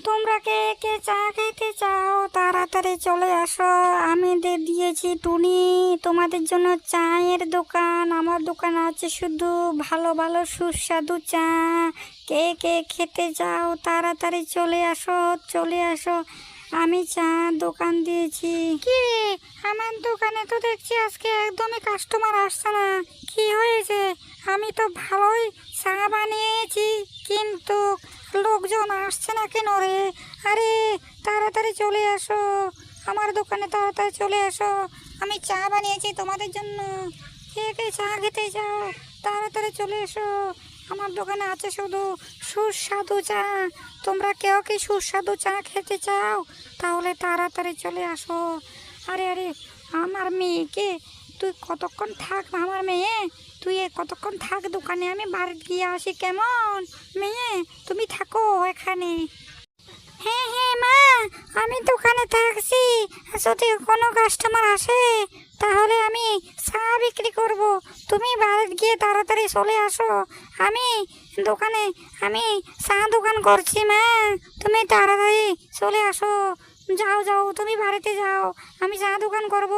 তোমরা কে কে চা খেতে চাও তাড়াতাড়ি চলে আসো। আমি দিয়েছি টুনি তোমাদের জন্য চায়ের দোকান। আমার দোকান আছে শুধু ভালো ভালো সুস্বাদু চা। কে কে খেতে চাও তাড়াতাড়ি চলে আসো, চলে আসো। আমি চা দোকান দিয়েছি। কি রে, আমার দোকানে তো দেখছি আজকে একদমই কাস্টমার আসছে না, কি হয়েছে? আমি তো ভালোই চা বানিয়েছি, কিন্তু লোকজন আসছে না কেন রে? আরে তাড়াতাড়ি চলে আসো, আমার দোকানে তাড়াতাড়ি চলে আসো। আমি চা বানিয়েছি তোমাদের জন্য। কে কে চা খেতে চাও তাড়াতাড়ি চলে এসো। আমার দোকানে আছে শুধু সুস্বাদু চা। তোমরা কেউ কি সুস্বাদু চা খেতে চাও? তাহলে তাড়াতাড়ি চলে আসো। আরে আরে, আমার মেয়েকে তুই কতক্ষণ থাক, আমার মেয়ে তুই কতক্ষণ থাক দোকানে, আমি বাড়ি গিয়ে আসি কেমন? মেয়ে তুমি থাকো এখানে। হ্যাঁ হ্যাঁ মা, আমি দোকানে থাকছি। যদি কোনো কাস্টমার আসে তাহলে আমি চা বিক্রি করব। তুমি বাড়ি গিয়ে তাড়াতাড়ি চলে আসো। আমি দোকানে আমি চা দোকান করছি মা, তুমি তাড়াতাড়ি চলে আসো। যাও যাও, তুমি বাড়িতে যাও, আমি চা দোকান করব।